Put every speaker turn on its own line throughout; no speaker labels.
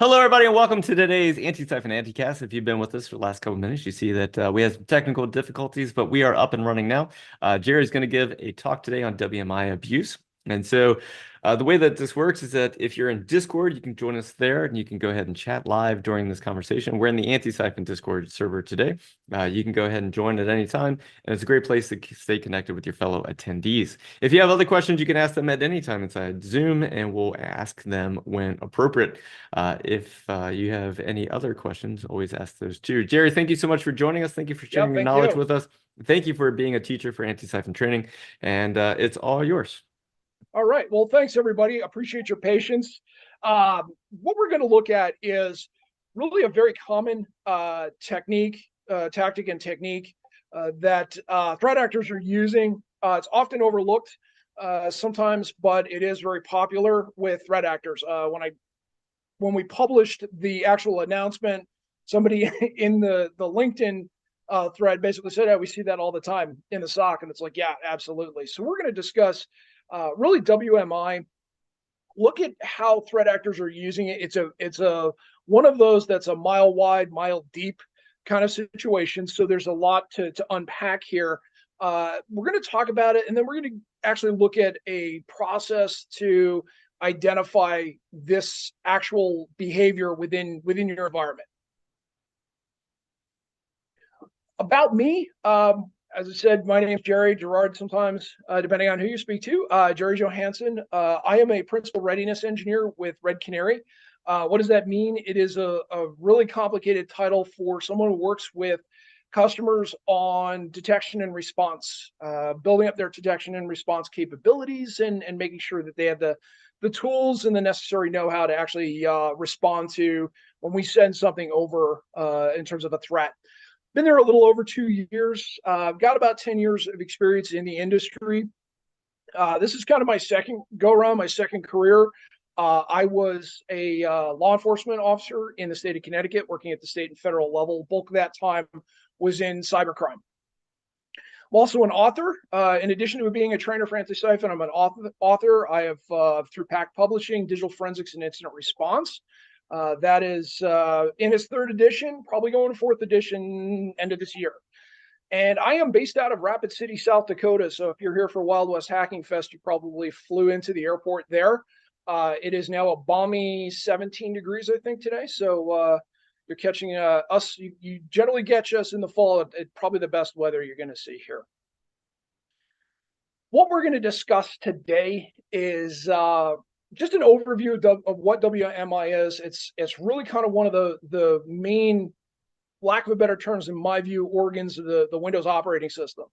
Hello, everybody, and welcome to today's Antisyphon Anti-Cast. If you've been with us for the last couple of minutes, you see that we had some technical difficulties, but we are up and running now. Jerry's going to give a talk today on WMI abuse. And so the way that this works is that if you're in Discord, you can join us there, and you can go ahead and chat live during this conversation. We're in the Antisyphon Discord server today. You can go ahead and join at any time, and it's a great place to stay connected with your fellow attendees. If you have other questions, you can ask them at any time inside Zoom, and we'll ask them when appropriate. If you have any other questions, always ask those too. Jerry, thank you so much for joining us. Thank you for sharing your
Thank
knowledge
you.
with us. Thank you for being a teacher for Antisyphon training, and it's all yours.
All right. Well, thanks, everybody. Appreciate your patience. What we're going to look at is really a very common tactic and technique that threat actors are using. It's often overlooked sometimes, but it is very popular with threat actors. When we published the actual announcement, somebody in the LinkedIn thread basically said, "Yeah, we see that all the time in the SOC," and it's like, yeah, absolutely. So we're going to discuss really WMI. Look at how threat actors are using it. It's a one of those that's a mile wide, mile deep kind of situation. So there's a lot to unpack here. We're going to talk about it, and then we're going to actually look at a process to identify this actual behavior within your environment. About me, as I said, my name is Gerard sometimes, depending on who you speak to. Gerard Johansen. I am a principal readiness engineer with Red Canary. What does that mean? It is a really complicated title for someone who works with customers on detection and response, building up their detection and response capabilities and making sure that they have the tools and the necessary know-how to actually respond to when we send something over in terms of a threat. Been there a little over 2 years. Got about 10 years of experience in the industry. This is kind of my second go-around, my second career. I was a law enforcement officer in the state of Connecticut, working at the state and federal level. Bulk of that time was in cybercrime. I'm also an author. In addition to being a trainer for Antisyphon, I'm an author. I have, through PAC Publishing, Digital Forensics and Incident Response. That is in its third edition, probably going to fourth edition end of this year. And I am based out of Rapid City, South Dakota. So if you're here for Wild West Hacking Fest, you probably flew into the airport there. It is now a balmy 17 degrees, I think, today. So you're catching us. You generally catch us in the fall at probably the best weather you're going to see here. What we're going to discuss today is just an overview of what WMI is. It's really kind of one of the main, lack of a better terms, in my view, organs of the Windows operating system.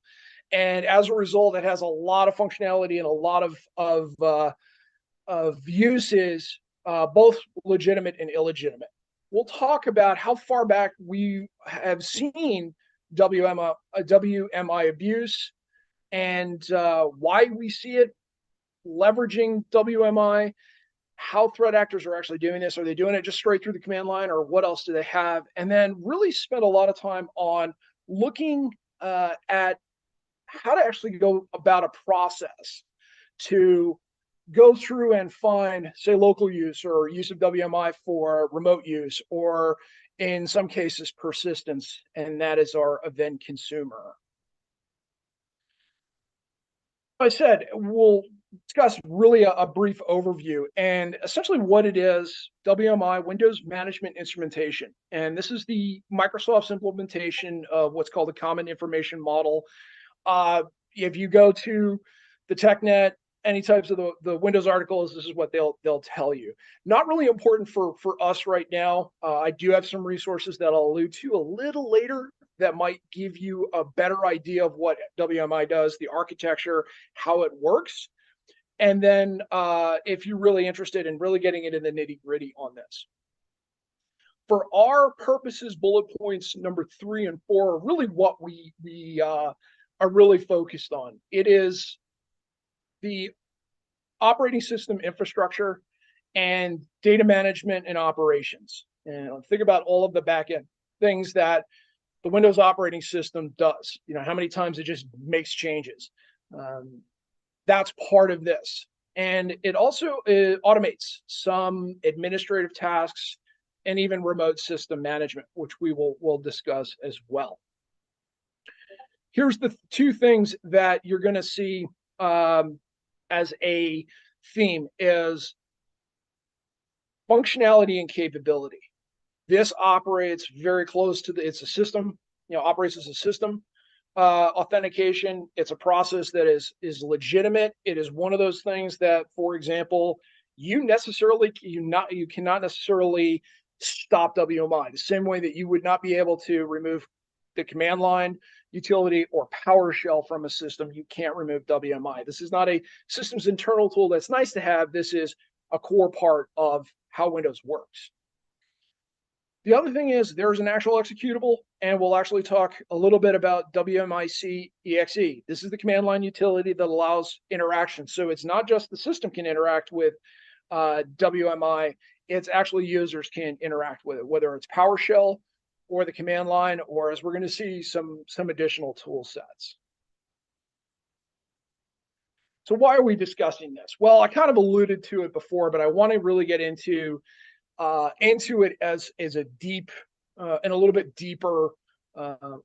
And as a result, it has a lot of functionality and a lot of uses, both legitimate and illegitimate. We'll talk about how far back we have seen WMI abuse and why we see it, leveraging WMI, how threat actors are actually doing this. Are they doing it just straight through the command line, or what else do they have? And then really spend a lot of time on looking at how to actually go about a process to go through and find, say, local use or use of WMI for remote use, or in some cases, persistence, and that is our event consumer. I said, we'll discuss really a brief overview, and essentially what it is: WMI, Windows Management Instrumentation. And this is the Microsoft's implementation of what's called a Common Information Model. If you go to the TechNet, any types of the Windows articles, this is what they'll tell you. Not really important for us right now. I do have some resources that I'll allude to a little later that might give you a better idea of what WMI does, the architecture, how it works. And then if you're really interested in really getting into the nitty-gritty on this. For our purposes, bullet points number 3 and 4 are really what we are really focused on. It is the operating system infrastructure and data management and operations. And think about all of the back-end things that the Windows operating system does. You know, how many times it just makes changes. That's part of this. And it also automates some administrative tasks, and even remote system management, which we'll discuss as well. Here's the two things that you're going to see as a theme is functionality and capability. This operates very close to it's a system, operates as a system. Authentication, it's a process that is legitimate. It is one of those things that, for example, you cannot necessarily stop WMI the same way that you would not be able to remove the command line utility or PowerShell from a system. You can't remove WMI. This is not a system's internal tool that's nice to have. This is a core part of how Windows works. The other thing is there's an actual executable, and we'll actually talk a little bit about WMIC exe. This is the command line utility that allows interaction. So it's not just the system can interact with WMI, it's actually users can interact with it, whether it's PowerShell or the command line, or as we're going to see, some additional tool sets. So why are we discussing this? Well, I kind of alluded to it before, but I want to really get into it as a deep and a little bit deeper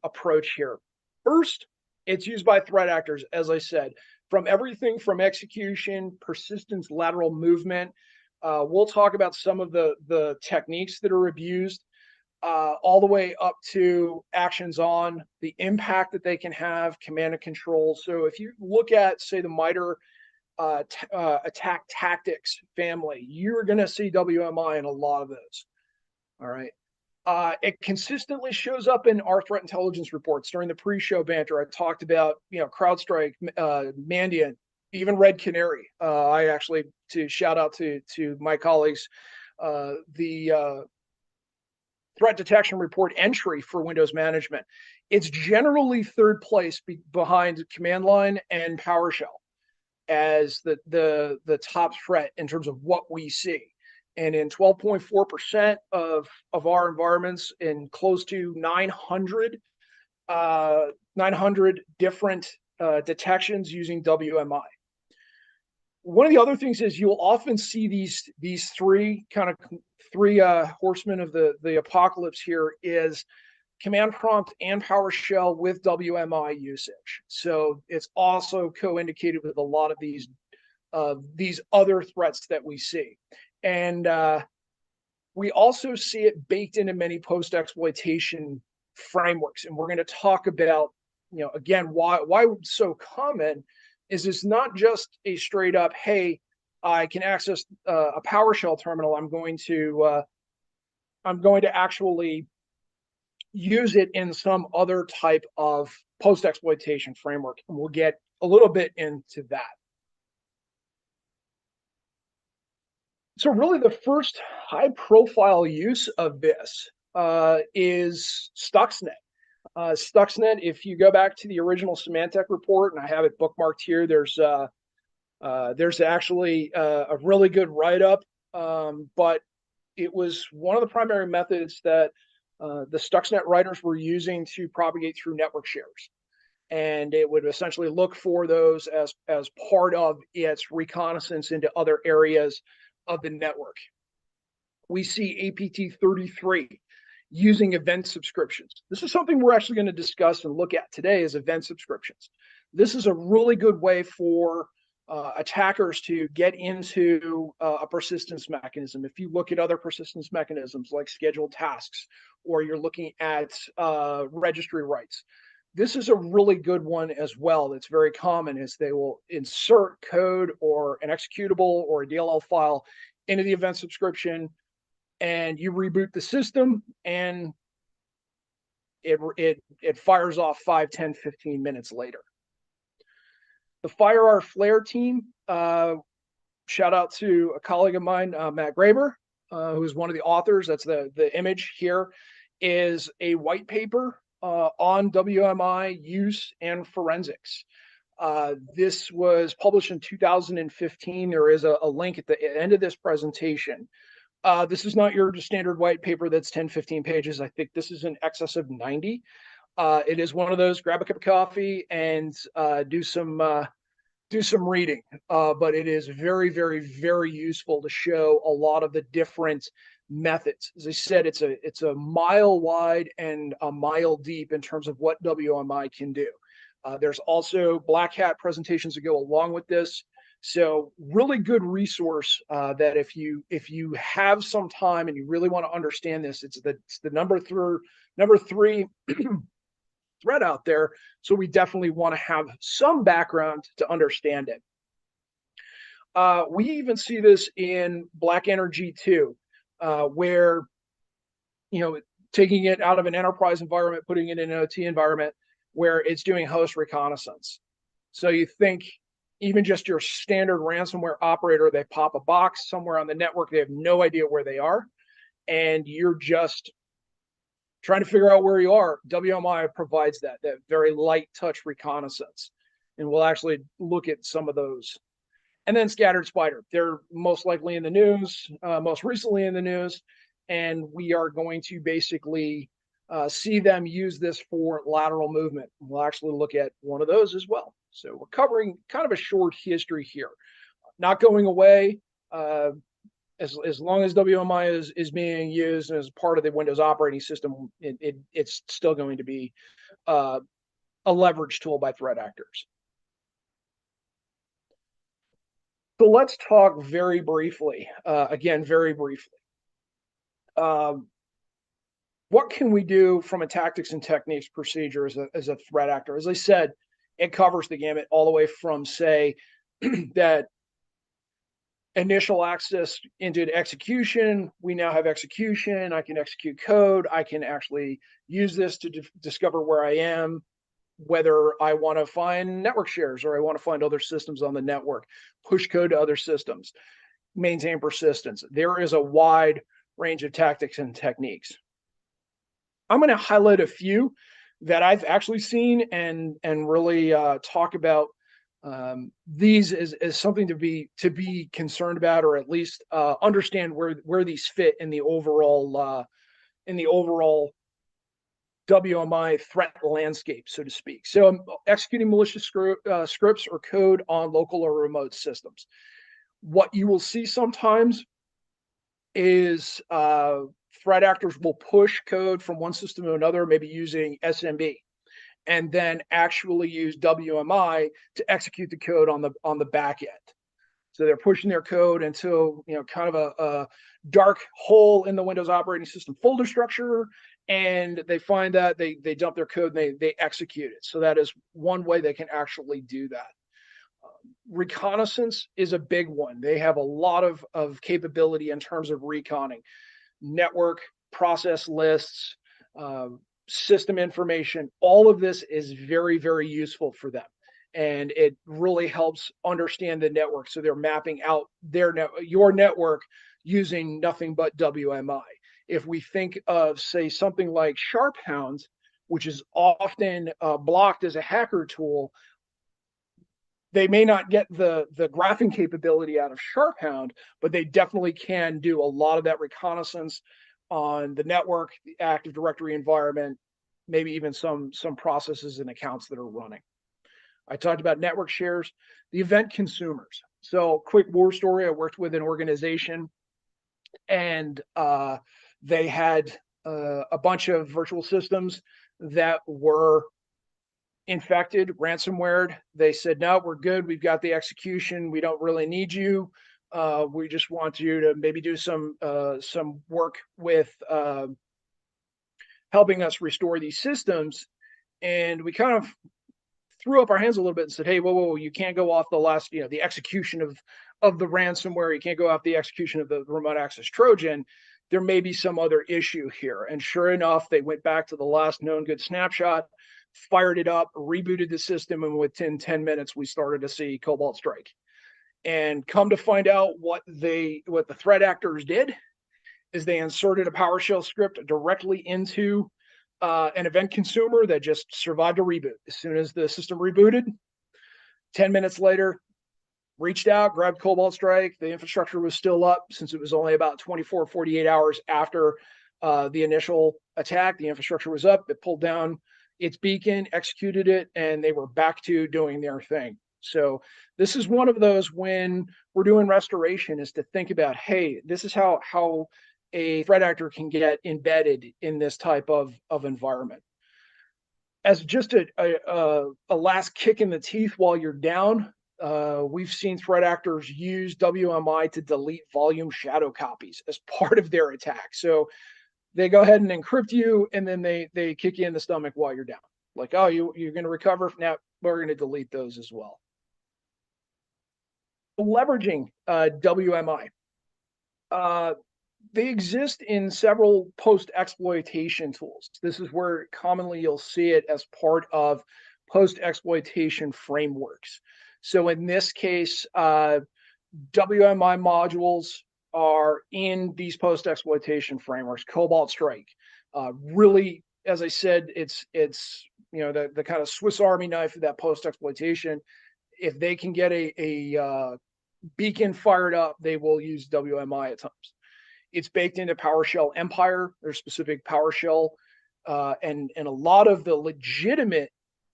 approach here. First, it's used by threat actors, as I said, from everything from execution, persistence, lateral movement. We'll talk about some of the techniques that are abused, all the way up to actions on, the impact that they can have, command and control. So if you look at, say, the MITRE attack tactics family, you're going to see WMI in a lot of those. All right. It consistently shows up in our threat intelligence reports. During the pre-show banter, I talked about, CrowdStrike, Mandiant, even Red Canary. I actually, to shout out to my colleagues, the threat detection report entry for Windows Management, it's generally third place behind command line and PowerShell as the top threat in terms of what we see. And in 12.4% of our environments, in close to 900 different detections using WMI. One of the other things is you'll often see these three horsemen of the apocalypse here is command prompt and PowerShell with WMI usage. So it's also co-indicated with a lot of these other threats that we see. And we also see it baked into many post-exploitation frameworks. And we're going to talk about, again, why it's so common is it's not just a straight up, hey, I can access a PowerShell terminal. I'm going to actually use it in some other type of post-exploitation framework. And we'll get a little bit into that. So really the first high-profile use of this is Stuxnet. Stuxnet, if you go back to the original Symantec report, and I have it bookmarked here, there's actually a really good write-up, but it was one of the primary methods that the Stuxnet writers were using to propagate through network shares. And it would essentially look for those as part of its reconnaissance into other areas of the network. We see APT33 using event subscriptions. This is something we're actually going to discuss and look at today is event subscriptions. This is a really good way for attackers to get into a persistence mechanism. If you look at other persistence mechanisms like scheduled tasks, or you're looking at registry rights, this is a really good one as well. That's very common is they will insert code or an executable or a DLL file into the event subscription, and you reboot the system and it fires off 5, 10, 15 minutes later. The FireR Flare team, shout out to a colleague of mine, Matt Graber, who's one of the authors. That's the image here, is a white paper on WMI use and forensics. This was published in 2015. There is a link at the end of this presentation. This is not your standard white paper that's 10, 15 pages. I think this is in excess of 90. It is one of those, grab a cup of coffee and do some reading. But it is very, very, very useful to show a lot of the different methods. As I said, it's a mile wide and a mile deep in terms of what WMI can do. There's also black hat presentations that go along with this. So really good resource that if you have some time and you really want to understand this, it's the number three thread out there. So we definitely want to have some background to understand it. We even see this in Black Energy too, where, taking it out of an enterprise environment, putting it in an OT environment where it's doing host reconnaissance. So you think even just your standard ransomware operator, they pop a box somewhere on the network, they have no idea where they are, and you're just trying to figure out where you are. WMI provides that very light touch reconnaissance. And we'll actually look at some of those. And then Scattered Spider. They're most likely in the news, most recently in the news. And we are going to basically see them use this for lateral movement. We'll actually look at one of those as well. So we're covering kind of a short history here. Not going away. As long as WMI is being used as part of the Windows operating system, it's still going to be a leverage tool by threat actors. So let's talk very briefly, very briefly. What can we do from a tactics and techniques procedure as a threat actor? As I said, it covers the gamut all the way from, say, that initial access into execution. We now have execution. I can execute code. I can actually use this to discover where I am, whether I want to find network shares or I want to find other systems on the network, push code to other systems, maintain persistence. There is a wide range of tactics and techniques. I'm going to highlight a few that I've actually seen and really talk about these as something to be concerned about, or at least understand where these fit in the overall WMI threat landscape, so to speak. So I'm executing malicious scripts or code on local or remote systems. What you will see sometimes is threat actors will push code from one system to another, maybe using SMB, and then actually use WMI to execute the code on the back end. So they're pushing their code into kind of a dark hole in the Windows operating system folder structure, and they find that they dump their code and they execute it. So that is one way they can actually do that. Reconnaissance is a big one. They have a lot of capability in terms of reconning network, process lists, system information. All of this is very, very useful for them. And it really helps understand the network. So they're mapping out your network using nothing but WMI. If we think of, say, something like SharpHound, which is often blocked as a hacker tool, they may not get the graphing capability out of SharpHound, but they definitely can do a lot of that reconnaissance on the network, the Active Directory environment, maybe even some processes and accounts that are running. I talked about network shares, the event consumers. So quick war story, I worked with an organization, and they had a bunch of virtual systems that were infected, ransomware. They said, no, we're good. We've got the execution. We don't really need you. We just want you to maybe do some work with helping us restore these systems. And we kind of threw up our hands a little bit and said, hey, whoa, you can't go off the last, the execution of the ransomware. You can't go off the execution of the remote access Trojan. There may be some other issue here. And sure enough, they went back to the last known good snapshot, fired it up, rebooted the system, and within 10 minutes, we started to see Cobalt Strike. And come to find out what the threat actors did is they inserted a PowerShell script directly into an event consumer that just survived a reboot. As soon as the system rebooted, 10 minutes later, reached out, grabbed Cobalt Strike. The infrastructure was still up since it was only about 24, 48 hours after the initial attack. The infrastructure was up. It pulled down its beacon, executed it, and they were back to doing their thing. So this is one of those when we're doing restoration, is to think about, hey, this is how a threat actor can get embedded in this type of environment. As just a last kick in the teeth while you're down, we've seen threat actors use WMI to delete volume shadow copies as part of their attack. So they go ahead and encrypt you, and then they kick you in the stomach while you're down. Like, oh, you're going to recover. Now we're going to delete those as well. Leveraging WMI. They exist in several post-exploitation tools. This is where commonly you'll see it as part of post-exploitation frameworks. So in this case, WMI modules are in these post-exploitation frameworks. Cobalt Strike, really, as I said, it's the kind of Swiss Army knife of that post-exploitation. If they can get a beacon fired up, they will use WMI at times. It's baked into PowerShell Empire. There's specific PowerShell, and a lot of the legitimate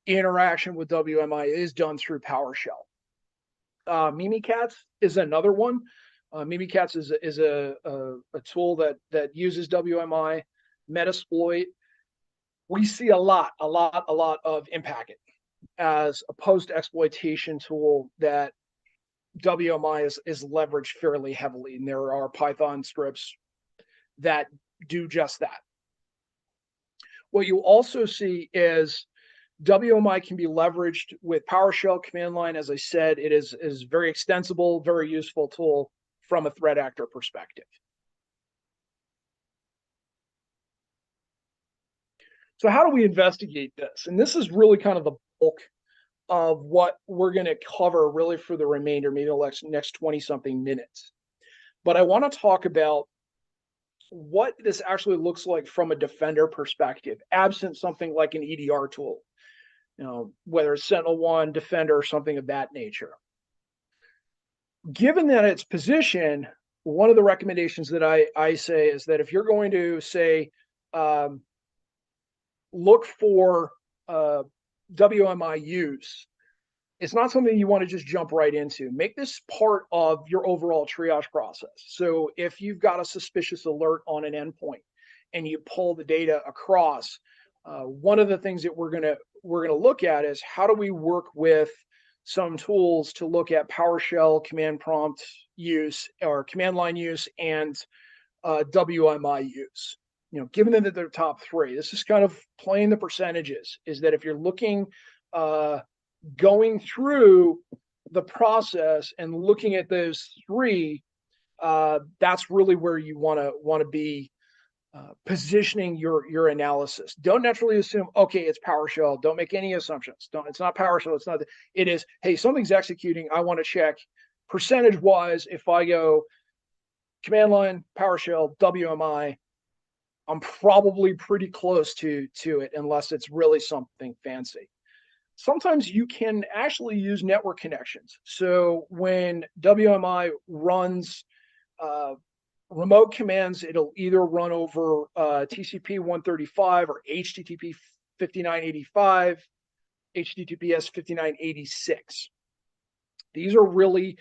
interaction with WMI is done through PowerShell. Mimikatz is another one. Mimikatz is a tool that uses WMI. Metasploit. We see a lot of Impacket as a post-exploitation tool that WMI is leveraged fairly heavily, and there are Python scripts that do just that. What you also see is WMI can be leveraged with PowerShell command line. As I said, it is very extensible, very useful tool from a threat actor perspective. So how do we investigate this? And this is really kind of the bulk of what we're going to cover really for the remainder, maybe the next 20-something minutes. But I want to talk about what this actually looks like from a defender perspective, absent something like an EDR tool, whether it's SentinelOne, Defender, or something of that nature. Given that its position, one of the recommendations that I say is that if you're going to say, look for WMI use, it's not something you want to just jump right into. Make this part of your overall triage process. So if you've got a suspicious alert on an endpoint and you pull the data across, one of the things that we're gonna look at is how do we work with some tools to look at PowerShell command prompt use or command line use and WMI use. Given that they're top three, this is kind of playing the percentages, is that if you're looking, going through the process and looking at those three, that's really where you want to be positioning your analysis. Don't naturally assume, okay, it's PowerShell. Don't make any assumptions. It's not PowerShell. It's not. It is, hey, something's executing. I want to check percentage-wise. If I go command line, PowerShell, WMI, I'm probably pretty close to it, unless it's really something fancy. Sometimes you can actually use network connections. So when WMI runs remote commands, it'll either run over TCP 135 or HTTP 5985, HTTPS 5986. These are really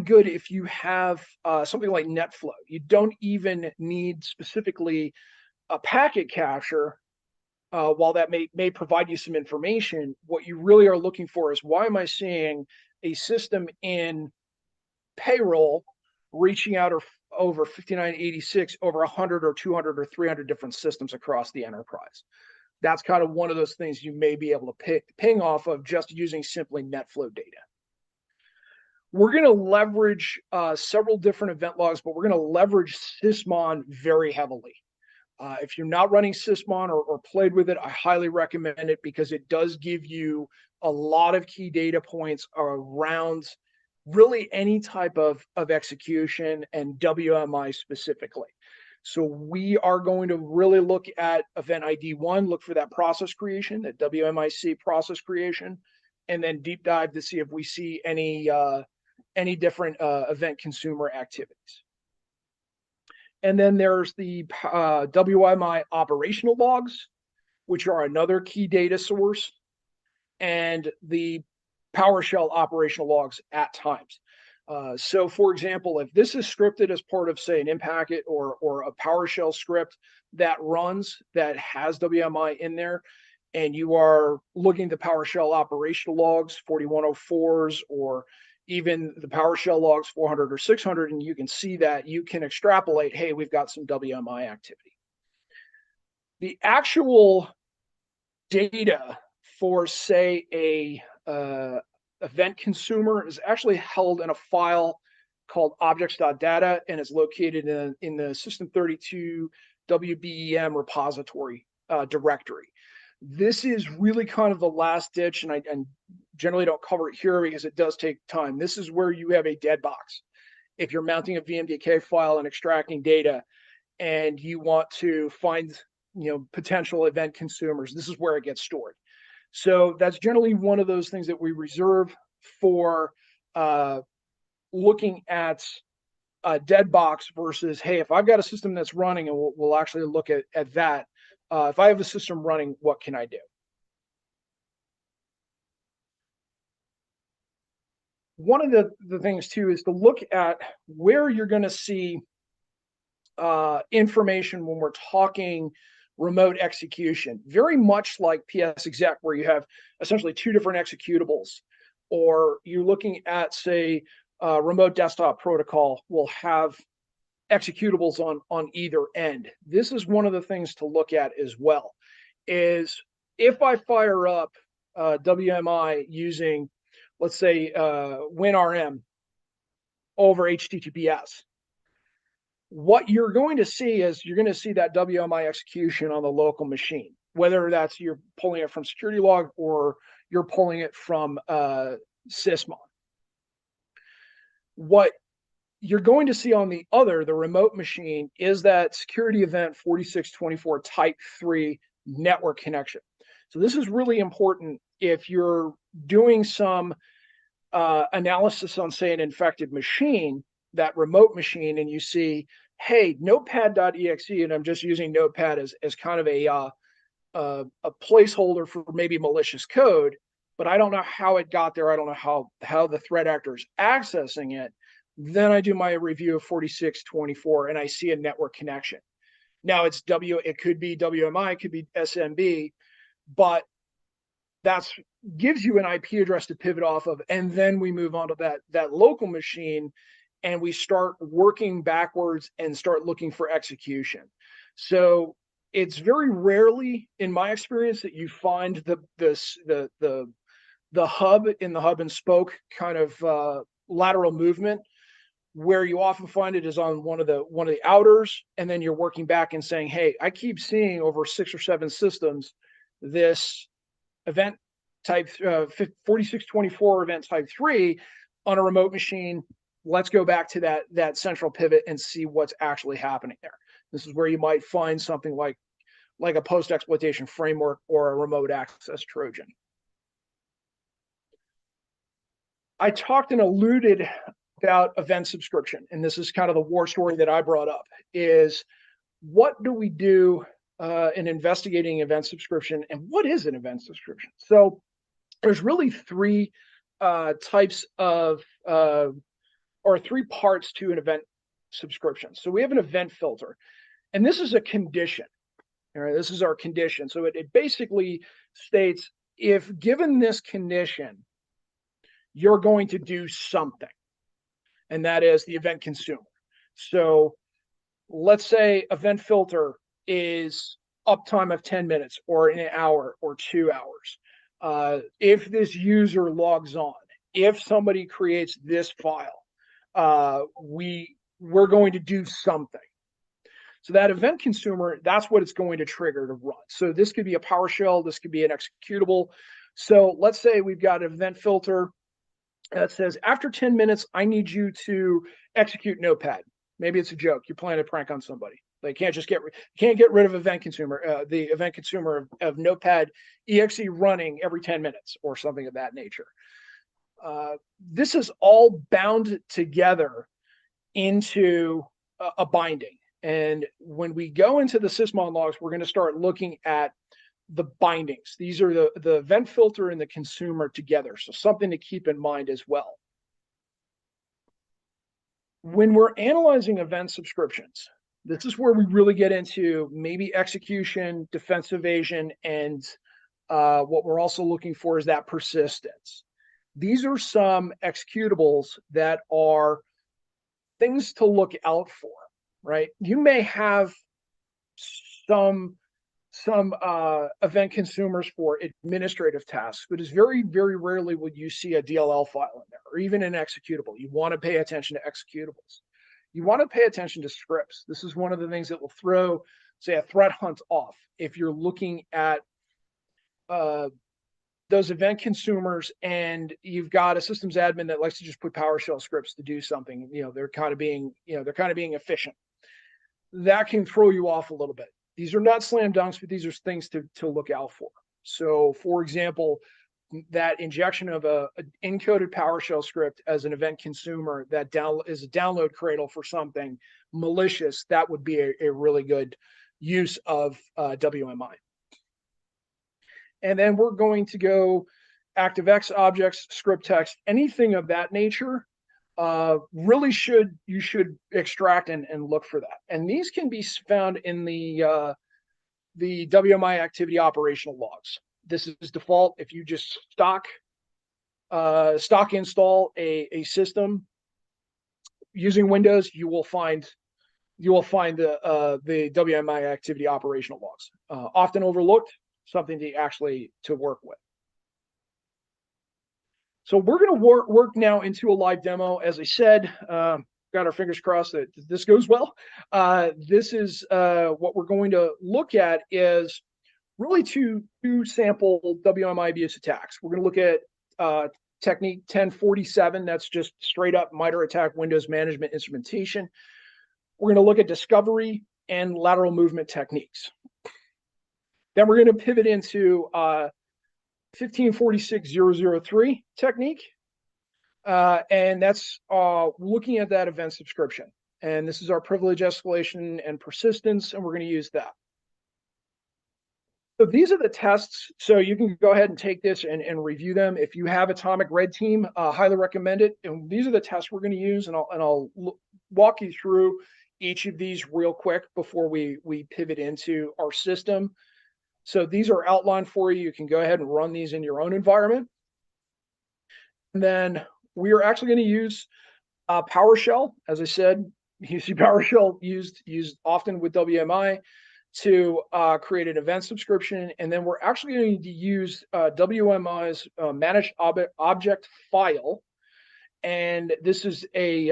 good if you have something like NetFlow. You don't even need specifically a packet capture. While that may provide you some information, what you really are looking for is, why am I seeing a system in payroll reaching out over 5986 over 100 or 200 or 300 different systems across the enterprise? That's kind of one of those things you may be able to ping off of just using simply NetFlow data. We're going to leverage several different event logs, but we're going to leverage Sysmon very heavily. If you're not running Sysmon or played with it, I highly recommend it, because it does give you a lot of key data points around really any type of execution, and WMI specifically. So we are going to really look at event ID 1, look for that process creation, that WMIC process creation, and then deep dive to see if we see any different event consumer activities. And then there's the WMI operational logs, which are another key data source, and the PowerShell operational logs at times. So for example, if this is scripted as part of, say, an in packet or a PowerShell script that runs that has WMI in there, and you are looking at the PowerShell operational logs, 4104s, or even the PowerShell logs 400 or 600, and you can see that, you can extrapolate, hey, we've got some WMI activity. The actual data for, say, a event consumer is actually held in a file called objects.data, and is located in the System32 WBEM repository directory. This is really kind of the last ditch, and I generally don't cover it here because it does take time. This is where you have a dead box. If you're mounting a VMDK file and extracting data, and you want to find, potential event consumers, this is where it gets stored. So that's generally one of those things that we reserve for looking at a dead box versus, hey, if I've got a system that's running, and we'll actually look at that. If I have a system running, what can I do? One of the things too is to look at where you're going to see information when we're talking remote execution, very much like PSExec, where you have essentially two different executables, or you're looking at, say, remote desktop protocol will have executables on either end. This is one of the things to look at as well, is if I fire up WMI using, let's say, WinRM over HTTPS, what you're going to see is you're going to see that WMI execution on the local machine, whether that's you're pulling it from security log or you're pulling it from Sysmon. What you're going to see on the remote machine, is that security event 4624 type 3 network connection. So this is really important if you're doing some analysis on, say, an infected machine, that remote machine, and you see, hey, notepad.exe, and I'm just using notepad as kind of a placeholder for maybe malicious code, but I don't know how it got there. I don't know how the threat actor is accessing it. Then I do my review of 4624 and I see a network connection. Now it could be WMI, it could be SMB, but that's gives you an IP address to pivot off of. And then we move on to that local machine, and we start working backwards and start looking for execution. So it's very rarely, in my experience, that you find the hub in the hub and spoke kind of lateral movement. Where you often find it is on one of the outers, and then you're working back and saying, hey, I keep seeing over 6 or 7 systems this event type 4624 event type 3 on a remote machine. Let's go back to that central pivot and see what's actually happening there. This is where you might find something like a post-exploitation framework or a remote access Trojan. I talked and alluded about event subscription, and this is kind of the war story that I brought up, is what do we do in investigating event subscription, and what is an event subscription? So there's really three types of or 3 parts to an event subscription. So we have an event filter, and this is a condition. All right, this is our condition. So it basically states, if given this condition, you're going to do something, and that is the event consumer. So let's say event filter is uptime of 10 minutes or an hour or 2 hours. If this user logs on, if somebody creates this file, we're going to do something. So that event consumer, that's what it's going to trigger to run. So this could be a PowerShell, this could be an executable. So let's say we've got an event filter that says, after 10 minutes, I need you to execute Notepad. Maybe it's a joke. You're playing a prank on somebody. They can't just get rid of event consumer, the event consumer of Notepad exe running every 10 minutes or something of that nature. This is all bound together into a binding. And when we go into the Sysmon logs, we're going to start looking at the bindings. These are the event filter and the consumer together. So something to keep in mind as well. When we're analyzing event subscriptions, this is where we really get into maybe execution, defense evasion, and what we're also looking for is that persistence. These are some executables that are things to look out for, right? You may have some event consumers for administrative tasks, but it's very, very rarely would you see a DLL file in there or even an executable. You want to pay attention to executables. You want to pay attention to scripts. This is one of the things that will throw, say, a threat hunt off if you're looking at those event consumers and you've got a systems admin that likes to just put PowerShell scripts to do something. They're kind of being efficient. That can throw you off a little bit. These are not slam dunks, but these are things to look out for. So, for example, that injection of an encoded PowerShell script as an event consumer that is a download cradle for something malicious, that would be a really good use of WMI. And then we're going to go ActiveX objects, script text, anything of that nature. You should extract and look for that. And these can be found in the WMI activity operational logs. This is default. If you just stock install a system using Windows, you will find the WMI activity operational logs. Often overlooked, something to work with. So we're going to work now into a live demo. As I said, got our fingers crossed that this goes well. This is what we're going to look at is really two sample WMI abuse attacks. We're going to look at technique 1047. That's just straight up MITRE attack Windows Management Instrumentation. We're going to look at discovery and lateral movement techniques. Then we're going to pivot into 1546003 technique, and that's looking at that event subscription. And this is our privilege escalation and persistence, and we're going to use that. So these are the tests. So you can go ahead and take this and review them. If you have Atomic Red Team, highly recommend it. And these are the tests we're going to use, and I'll walk you through each of these real quick before we pivot into our system. So these are outlined for you. You can go ahead and run these in your own environment. And then we are actually going to use PowerShell. As I said, you see PowerShell used often with WMI to create an event subscription. And then we're actually going to use WMI's managed object file. And this is a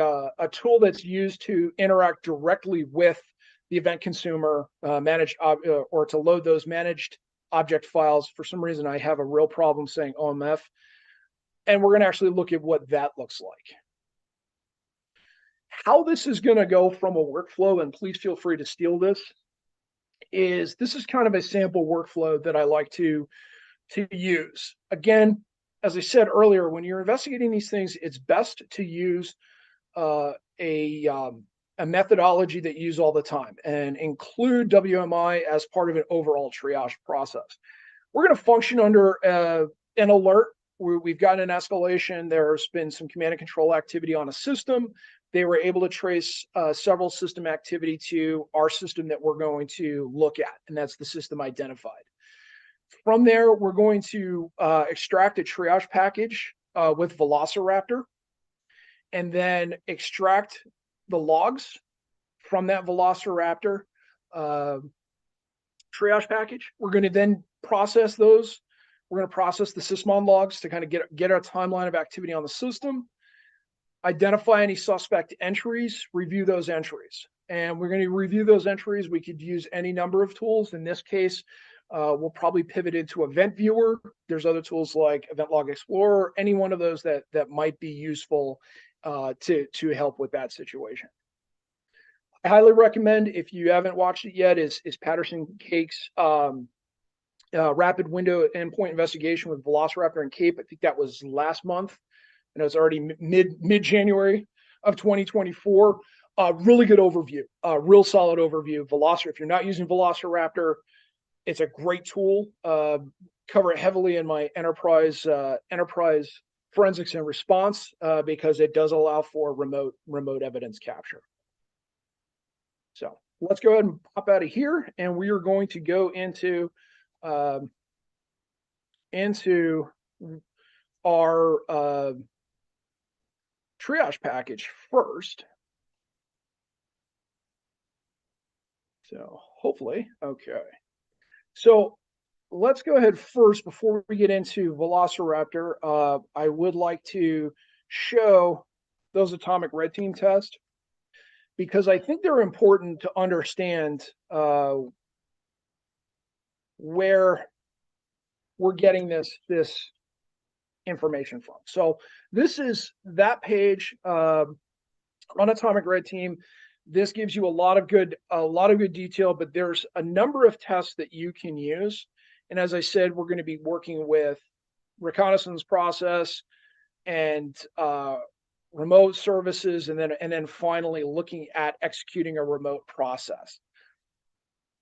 tool that's used to interact directly with the event consumer managed or to load those managed object files. For some reason, I have a real problem saying OMF. And we're going to actually look at what that looks like. How this is going to go from a workflow, and please feel free to steal this, is this is kind of a sample workflow that I like to use. Again, as I said earlier, when you're investigating these things, it's best to use a methodology that you use all the time and include WMI as part of an overall triage process. We're going to function under an alert where we've got an escalation. There's been some command and control activity on a system. They were able to trace several system activity to our system that we're going to look at, and that's the system identified. From there, we're going to extract a triage package with Velociraptor, and then extract the logs from that Velociraptor triage package. We're going to then process those. We're going to process the sysmon logs to kind of get our timeline of activity on the system, identify any suspect entries, review those entries. And we're going to review those entries. We could use any number of tools. In this case, we'll probably pivot into Event Viewer. There's other tools like Event Log Explorer, any one of those that might be useful to help with that situation. I highly recommend, if you haven't watched it yet, is Patterson Cake's Rapid Window Endpoint Investigation with Velociraptor and Cape. I think that was last month, and it was already mid-January of 2024. Really good overview, real solid overview. Velociraptor, if you're not using Velociraptor, it's a great tool. Cover it heavily in my enterprise forensics and response because it does allow for remote evidence capture. So let's go ahead and pop out of here, and we are going to go into our triage package first. So hopefully, okay. So let's go ahead first before we get into Velociraptor. I would like to show those atomic red team tests because I think they're important to understand where we're getting this information from. So this is that page on atomic red team. This gives you a lot of good detail, but there's a number of tests that you can use. And as I said, we're going to be working with reconnaissance process and remote services, and then finally looking at executing a remote process.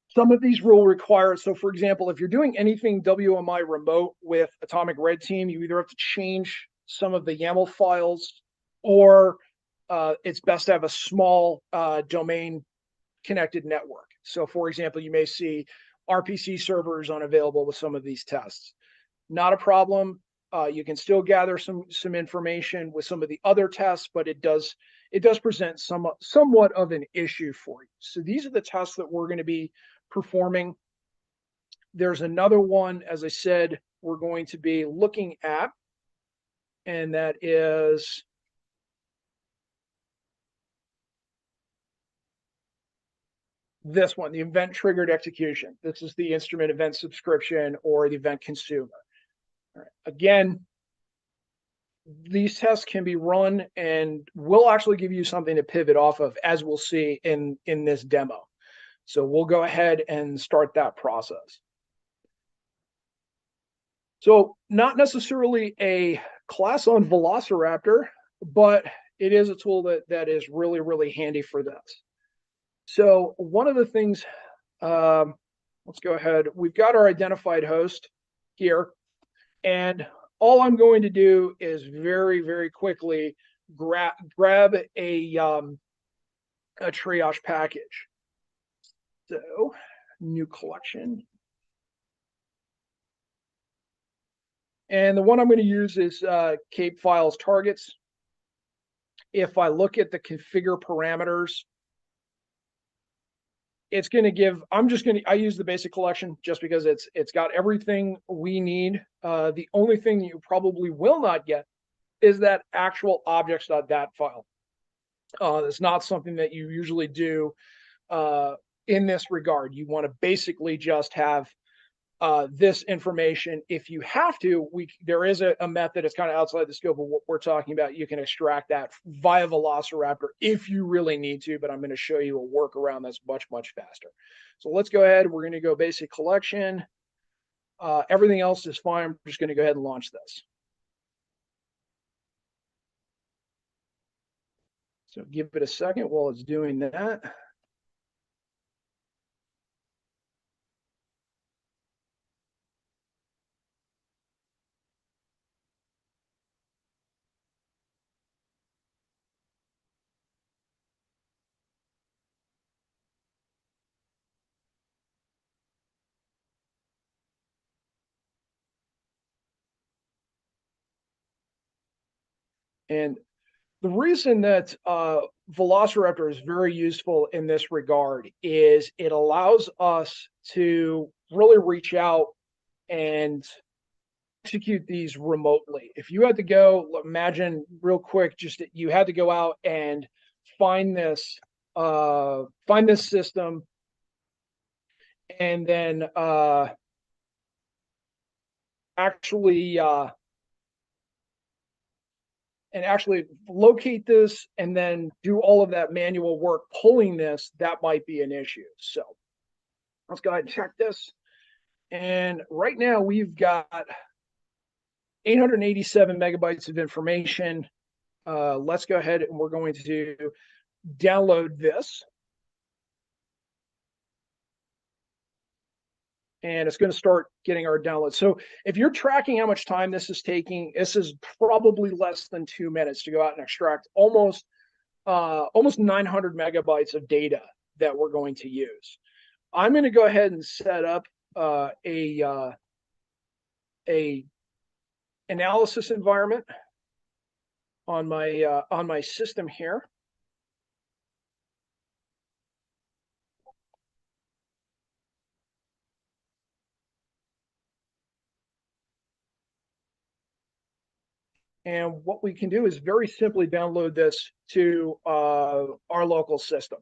Some of these will require, so for example, if you're doing anything WMI remote with atomic red team, you either have to change some of the YAML files, or it's best to have a small domain connected network. So for example, you may see RPC servers unavailable with some of these tests. Not a problem. You can still gather some information with some of the other tests, but it does present somewhat of an issue for you. So these are the tests that we're going to be performing. There's another one, as I said, we're going to be looking at, and that is this one, the event triggered execution. This is the instrument event subscription or the event consumer. All right. Again, these tests can be run, and we'll actually give you something to pivot off of, as we'll see in this demo. So we'll go ahead and start that process. So not necessarily a class on Velociraptor, but it is a tool that is really, really handy for this. So one of the things, let's go ahead. We've got our identified host here, and all I'm going to do is very, very quickly grab a triage package. So new collection. And the one I'm going to use is Cape Files targets. If I look at the configure parameters, it's going to give, I use the basic collection just because it's got everything we need. The only thing you probably will not get is that actual objects.dat file. It's not something that you usually do in this regard. You want to basically just have this information. If you have to, there is a method. It's kind of outside the scope of what we're talking about. You can extract that via Velociraptor if you really need to, but I'm going to show you a workaround that's much, much faster. So let's go ahead. We're going to go basic collection. Everything else is fine. I'm just going to go ahead and launch this. So give it a second while it's doing that. And the reason that Velociraptor is very useful in this regard is it allows us to really reach out and execute these remotely. If you had to go, imagine real quick, just you had to go out and find this system, and then actually locate this and then do all of that manual work pulling this, that might be an issue. So let's go ahead and check this. And right now we've got 887 megabytes of information. Let's go ahead and we're going to download this. and it's going to start getting our download. So if you're tracking how much time this is taking, this is probably less than 2 minutes to go out and extract almost 900 megabytes of data that we're going to use. I'm going to go ahead and set up a analysis environment on my system here. And what we can do is very simply download this to our local system.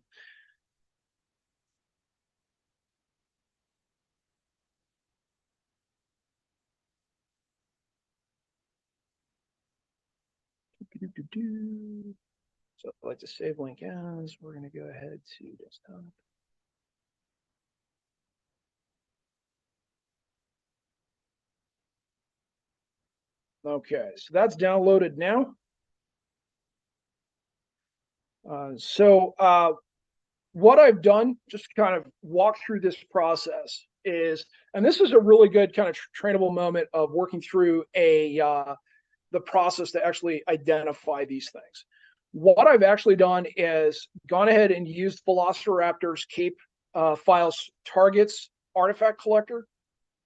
So I'd like to save link as. We're going to go ahead to desktop. Okay, so that's downloaded now. What I've done, just to kind of walk through this process, is, and this is a really good kind of trainable moment of working through the process to actually identify these things. What I've actually done is gone ahead and used Velociraptor's Cape files targets artifact collector.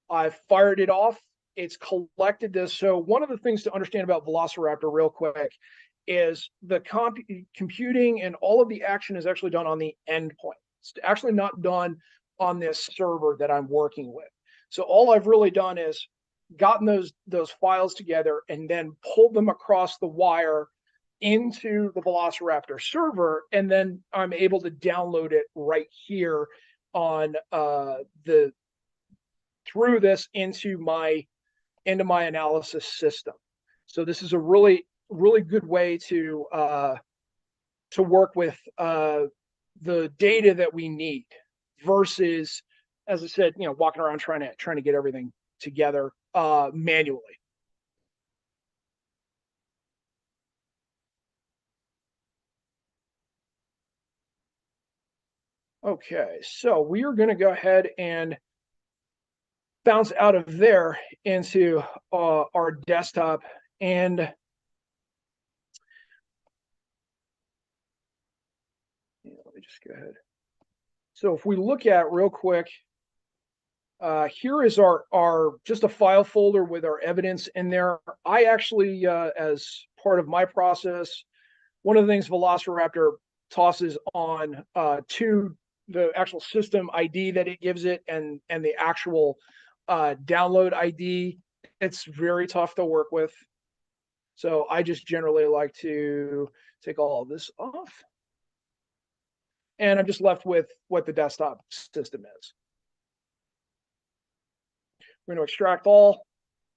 I've fired it off. It's collected this. So one of the things to understand about Velociraptor real quick is the computing and all of the action is actually done on the endpoint. It's actually not done on this server that I'm working with. So all I've really done is gotten those files together and then pulled them across the wire into the Velociraptor server, and then I'm able to download it right here on through this into my analysis system. So this is a really good way to work with the data that we need versus, as I said, walking around trying to get everything together manually. Okay, so we are going to go ahead and bounce out of there into our desktop, and let me just go ahead. So if we look at real quick, here is our just a file folder with our evidence in there. I actually, as part of my process, one of the things Velociraptor tosses on to the actual system ID that it gives it and the actual download ID, it's very tough to work with. So I just generally like to take all of this off. And I'm just left with what the desktop system is. We're going to extract all,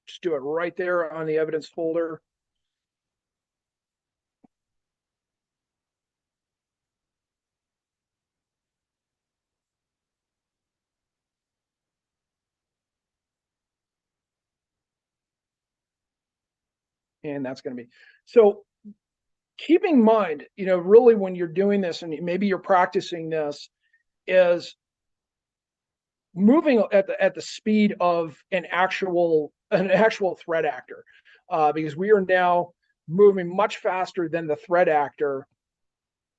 just do it right there on the evidence folder. And that's going to be, so keeping in mind, really when you're doing this and maybe you're practicing this, is moving at the speed of an actual threat actor, because we are now moving much faster than the threat actor,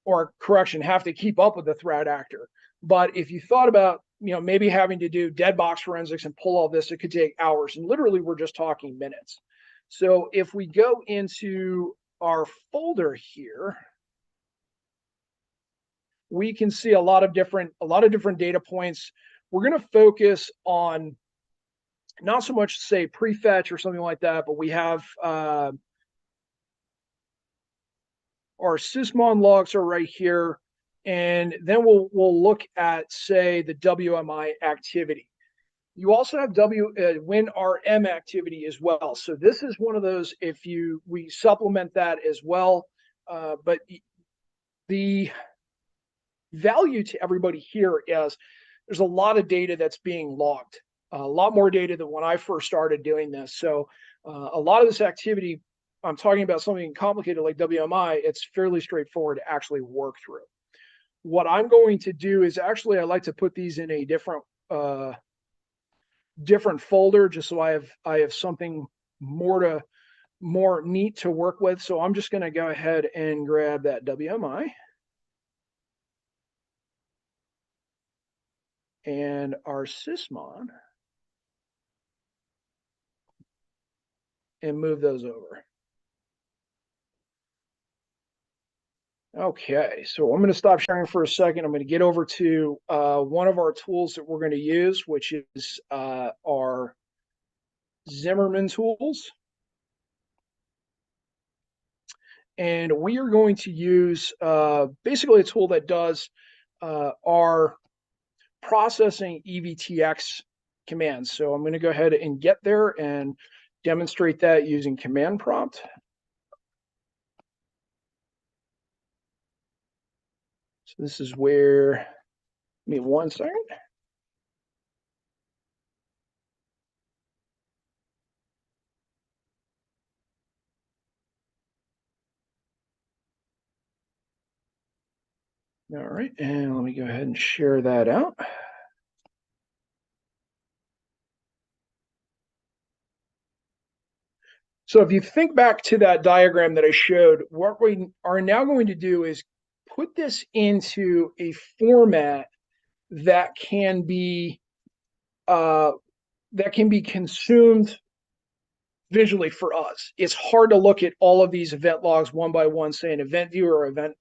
or correction, have to keep up with the threat actor. But if you thought about, maybe having to do dead box forensics and pull all this, it could take hours, and literally we're just talking minutes. So if we go into our folder here, we can see a lot of different data points. We're going to focus on not so much say prefetch or something like that, but we have our sysmon logs are right here, and then we'll look at, say, the WMI activity. You also have WinRM activity as well. So this is one of those, we supplement that as well. But the value to everybody here is there's a lot of data that's being logged, a lot more data than when I first started doing this. So a lot of this activity, I'm talking about something complicated like WMI, it's fairly straightforward to actually work through. What I'm going to do is actually, I like to put these in a different different folder just so I have something more neat to work with. So I'm just going to go ahead and grab that WMI and our sysmon and move those over. Okay, so I'm going to stop sharing for a second. I'm going to get over to one of our tools that we're going to use, which is our Zimmerman tools. And we are going to use basically a tool that does our processing EVTX commands. So I'm going to go ahead and get there and demonstrate that using command prompt. So this is where, give me 1 second. All right, and let me go ahead and share that out. So if you think back to that diagram that I showed, what we are now going to do is put this into a format that can be consumed visually for us. It's hard to look at all of these event logs one by one, say an event viewer or event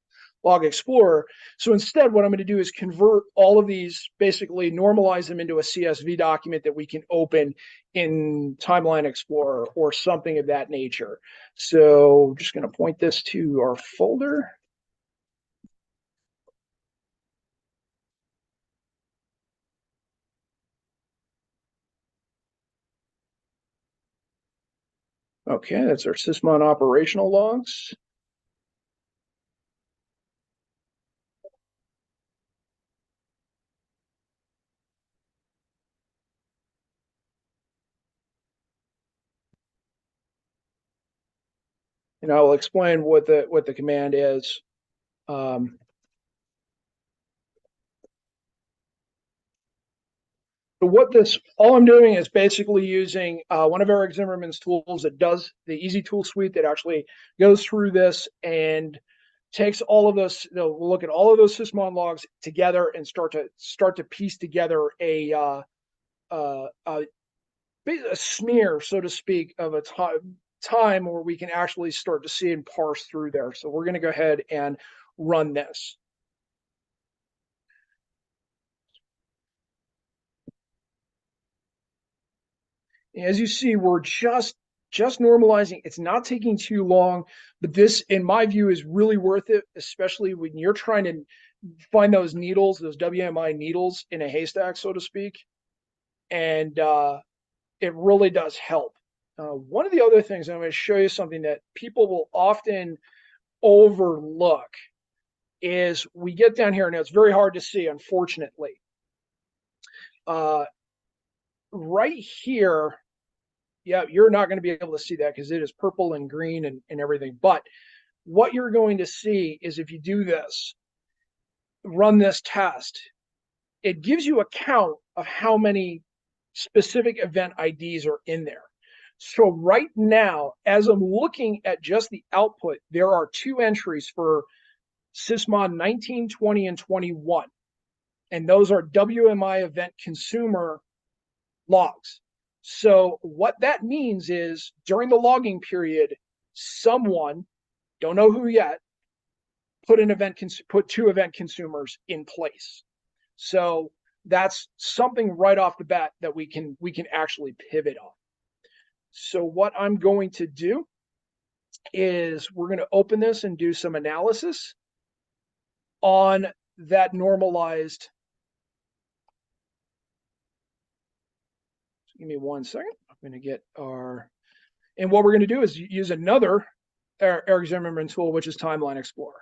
log explorer. So instead, what I'm going to do is convert all of these, basically normalize them into a CSV document that we can open in Timeline Explorer or something of that nature. So I'm just going to point this to our folder. Okay, that's our sysmon operational logs. And I will explain what the command is. So what all I'm doing is basically using one of Eric Zimmerman's tools that does the easy tool suite that actually goes through this and takes all of those, we'll look at all of those sysmon logs together and start to piece together a smear, so to speak, of a time where we can actually start to see and parse through there. So we're going to go ahead and run this. As you see, we're just normalizing. It's not taking too long, but this, in my view, is really worth it, especially when you're trying to find those needles, those WMI needles in a haystack, so to speak. And it really does help. One of the other things, I'm going to show you something that people will often overlook, is we get down here, and it's very hard to see, unfortunately. Right here, yeah, you're not going to be able to see that because it is purple and green and everything. But what you're going to see is if you do this, run this test, it gives you a count of how many specific event IDs are in there. So right now, as I'm looking at just the output, there are 2 entries for sysmon 19, 20, and 21. And those are WMI event consumer logs. So what that means is during the logging period, someone, don't know who yet, put 2 event consumers in place. So that's something right off the bat that we can actually pivot on. So what I'm going to do is we're going to open this and do some analysis on that normalized. Give me 1 second. I'm going to get our, and what we're going to do is use another Eric Zimmerman tool, which is Timeline Explorer.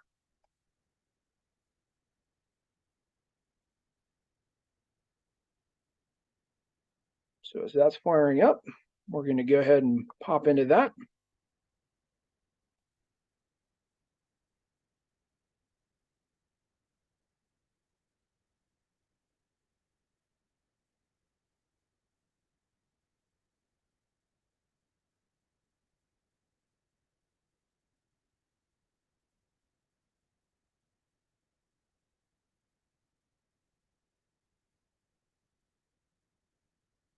So as that's firing up, we're going to go ahead and pop into that.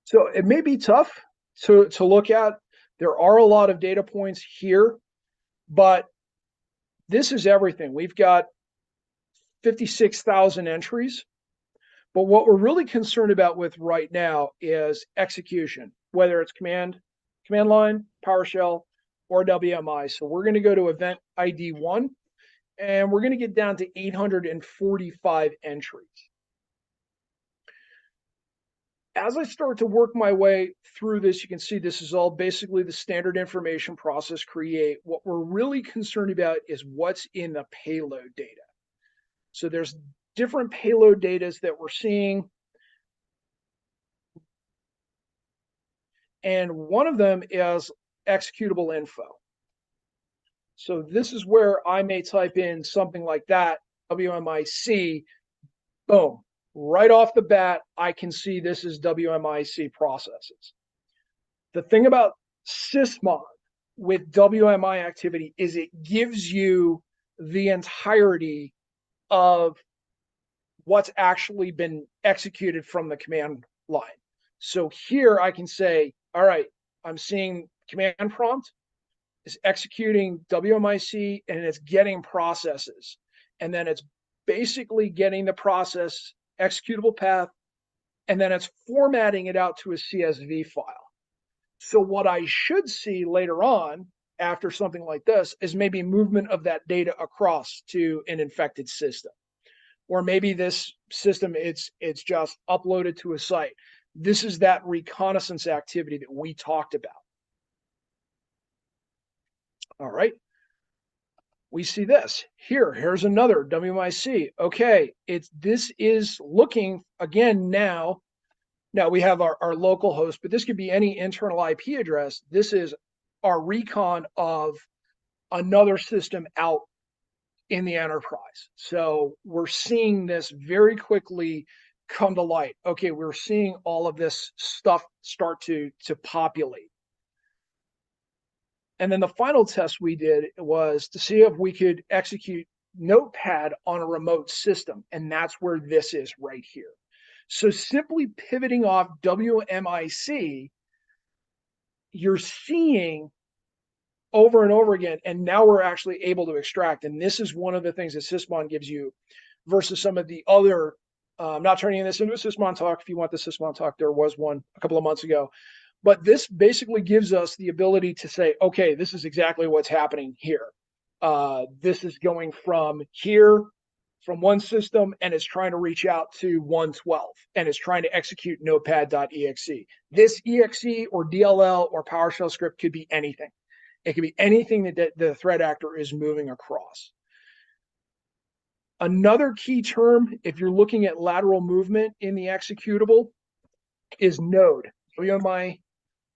So it may be tough to look at. There are a lot of data points here, but this is everything. We've got 56,000 entries. But what we're really concerned about with right now is execution, whether it's command line, PowerShell, or WMI. So we're going to go to event ID 1, and we're going to get down to 845 entries. As I start to work my way through this, you can see this is all basically the standard information process create. What we're really concerned about is what's in the payload data. So there's different payload data that we're seeing. And one of them is executable info. So this is where I may type in something like that, WMIC, boom. Right off the bat, I can see this is WMIC processes. The thing about Sysmon with WMI activity is it gives you the entirety of what's actually been executed from the command line. So here I can say, all right, I'm seeing command prompt is executing WMIC and it's getting processes. And then it's basically getting the process executable path, and then it's formatting it out to a CSV file. So what I should see later on after something like this is maybe movement of that data across to an infected system. Or maybe this system, it's just uploaded to a site. This is that reconnaissance activity that we talked about. All right. We see this here. Here's another WMIC. Okay, this is looking again now. Now we have our local host, but this could be any internal IP address. This is our recon of another system out in the enterprise. So we're seeing this very quickly come to light. Okay, we're seeing all of this stuff start to populate. And then the final test we did was to see if we could execute Notepad on a remote system. And that's where this is right here. So simply pivoting off WMIC, you're seeing over and over again. And now we're actually able to extract. And this is one of the things that Sysmon gives you versus some of the other, I'm not turning this into a Sysmon talk. If you want the Sysmon talk, there was one a couple of months ago. But this basically gives us the ability to say, okay, this is exactly what's happening here. This is going from here, from one system, and it's trying to reach out to 112, and it's trying to execute notepad.exe. This exe or DLL or PowerShell script could be anything. It could be anything that the threat actor is moving across. Another key term, if you're looking at lateral movement in the executable, is node. WMI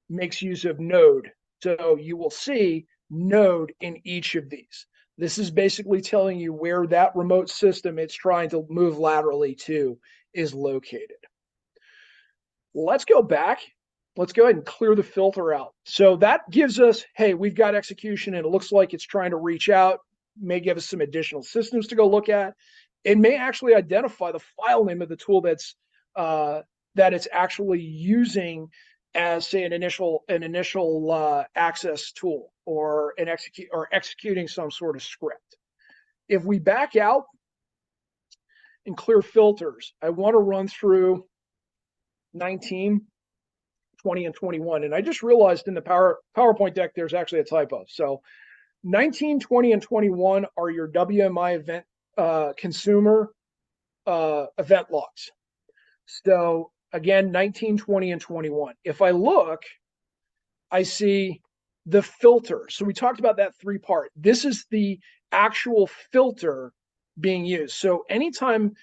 makes use of node. So you will see node in each of these. This is basically telling you where that remote system it's trying to move laterally to is located. Let's go back. Let's go ahead and clear the filter out. So that gives us, hey, we've got execution and it looks like it's trying to reach out, may give us some additional systems to go look at. It may actually identify the file name of the tool that it's actually using as, say, an initial access tool or executing some sort of script. If we back out and clear filters, I want to run through 19, 20, and 21. And I just realized in the PowerPoint deck, there's actually a typo. So 19, 20, and 21 are your WMI event consumer event logs. So again, 19, 20, and 21. If I look, I see the filter. So we talked about that three-part. This is the actual filter being used. So anytime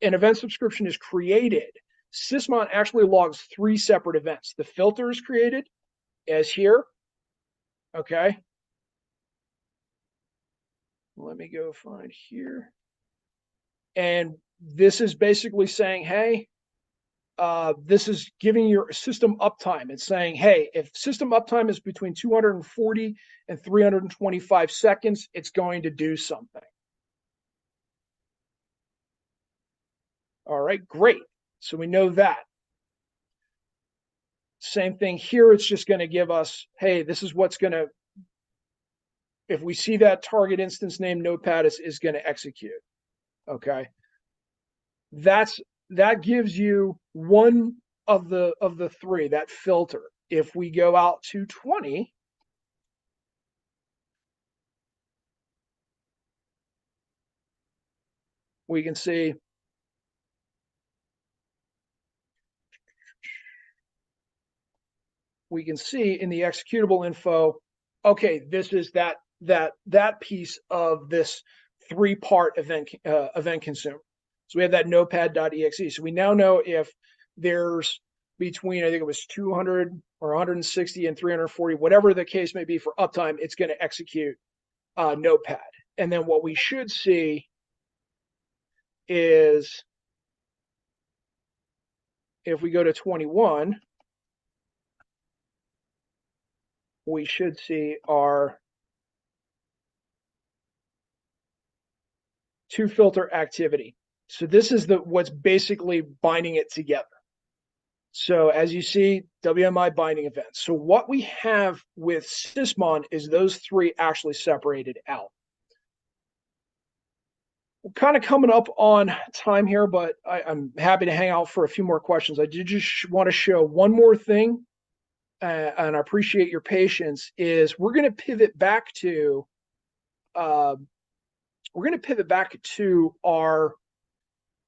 an event subscription is created, Sysmon actually logs three separate events. The filter is created as here. Okay. Let me go find here. And this is basically saying, hey, this is giving your system uptime. It's saying, hey, if system uptime is between 240 and 325 seconds, it's going to do something. All right, great. So we know that. Same thing here. It's just going to give us, hey, this is what's going to, if we see that target instance name notepad is going to execute. Okay. That gives you one of the three, that filter. If we go out to 20, we can see in the executable info, okay, this is that piece of this 3-part event consumer. So we have that notepad.exe. So we now know if there's between, I think it was 200 or 160 and 340, whatever the case may be for uptime, it's going to execute notepad. And then what we should see is, if we go to 21, we should see our 2-filter activity. So this is what's basically binding it together. So as you see, WMI binding events. So what we have with Sysmon is those 3 actually separated out. We're kind of coming up on time here, but I'm happy to hang out for a few more questions. I did just want to show one more thing, and I appreciate your patience, is we're going to pivot back to our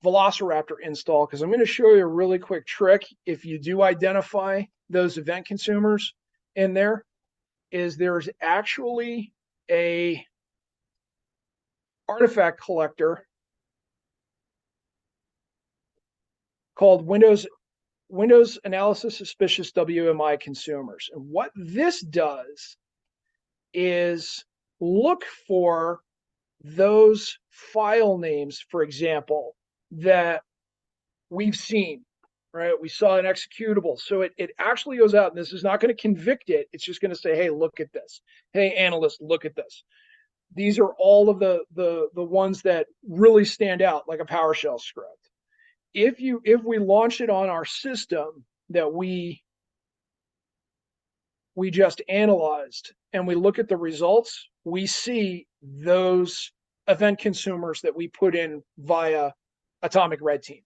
Velociraptor install, because I'm going to show you a really quick trick. If you do identify those event consumers in there, is there's actually a artifact collector called Windows Analysis Suspicious WMI Consumers. And what this does is look for those file names, for example, that we've seen, right? We saw an executable. So it actually goes out, and this is not going to convict it. It's just going to say, hey, look at this. Hey, analyst, look at this. These are all of the ones that really stand out, like a PowerShell script. If we launch it on our system that we just analyzed, and we look at the results, we see those event consumers that we put in via Atomic Red Team.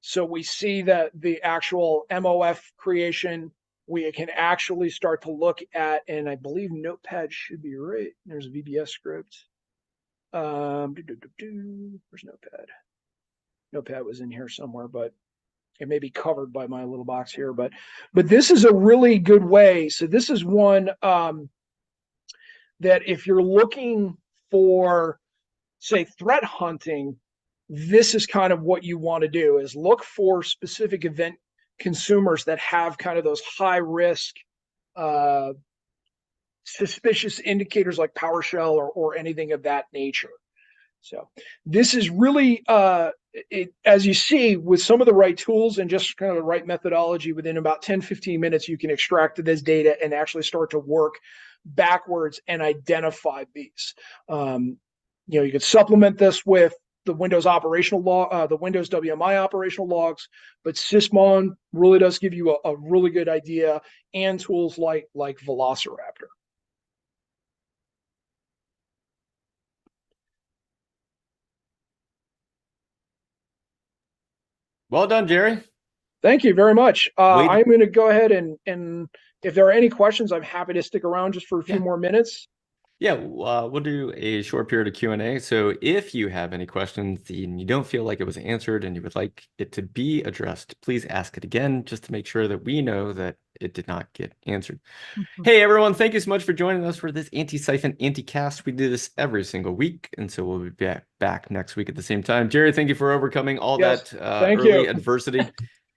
So we see that the actual MOF creation, we can actually start to look at, and I believe Notepad should be right. There's a VBS script. Where's Notepad? Notepad was in here somewhere, but it may be covered by my little box here. But this is a really good way. So this is one that if you're looking for, say, threat hunting, this is kind of what you want to do, is look for specific event consumers that have kind of those high risk suspicious indicators like PowerShell or anything of that nature. So this is really, as you see, with some of the right tools and just kind of the right methodology, within about 10-15 minutes, you can extract this data and actually start to work backwards and identify these. You can supplement this with the Windows operational log, the Windows WMI operational logs, but Sysmon really does give you a really good idea, and tools like Velociraptor.
Well done, Jerry.
Thank you very much. I'm going to go ahead and if there are any questions, I'm happy to stick around just for a few more minutes.
Yeah, we'll do a short period of Q&A. So if you have any questions and you don't feel like it was answered and you would like it to be addressed, please ask it again, just to make sure that we know that it did not get answered. Hey, everyone, thank you so much for joining us for this Antisyphon Anti-Cast. We do this every single week, and so we'll be back next week at the same time. Jerry, thank you for overcoming all that early adversity.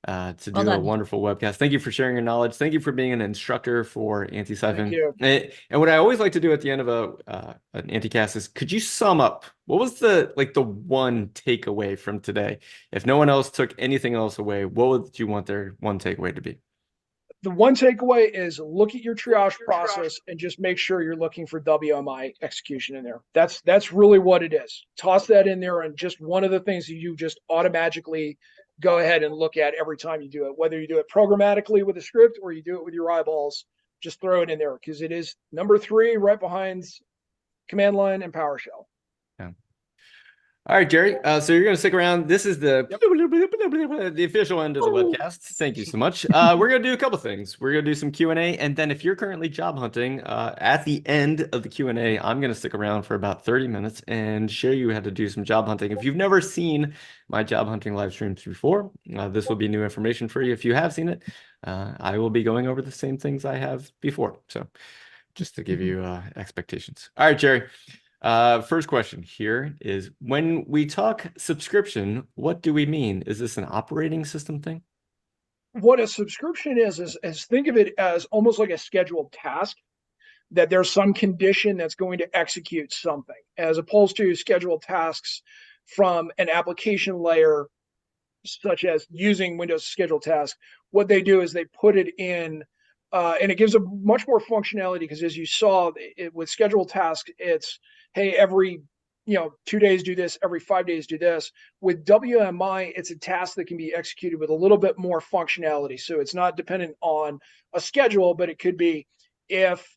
To do a wonderful webcast. Thank you for sharing your knowledge. Thank you for being an instructor for Antisyphon.
Thank you.
And what I always like to do at the end of an Anticast is, could you sum up what was the one takeaway from today? If no one else took anything else away, what would you want their one takeaway to be?
The one takeaway is look at your triage process and just make sure you're looking for WMI execution in there. That's really what it is. Toss that in there, and just one of the things that you just automatically go ahead and look at every time you do it, whether you do it programmatically with a script or you do it with your eyeballs. Just throw it in there because it is number 3 right behind command line and PowerShell.
Yeah. All right, Jerry. So you're going to stick around. This is the official end of the webcast. Thank you so much. We're going to do a couple things. We're going to do some Q&A, and then if you're currently job hunting, at the end of the Q&A, I'm going to stick around for about 30 minutes and show you how to do some job hunting. If you've never seen my job hunting live streams before, this will be new information for you. If you have seen it, I will be going over the same things I have before. So just to give you expectations. All right, Jerry. First question here is, when we talk subscription, what do we mean? Is this an operating system thing?
What a subscription is think of it as almost like a scheduled task, that there's some condition that's going to execute something, as opposed to scheduled tasks from an application layer, such as using Windows scheduled task. What they do is they put it in, and it gives a much more functionality, because as you saw with scheduled tasks, it's, hey, every 2 days do this, every 5 days do this. With WMI, it's a task that can be executed with a little bit more functionality. So it's not dependent on a schedule, but it could be, if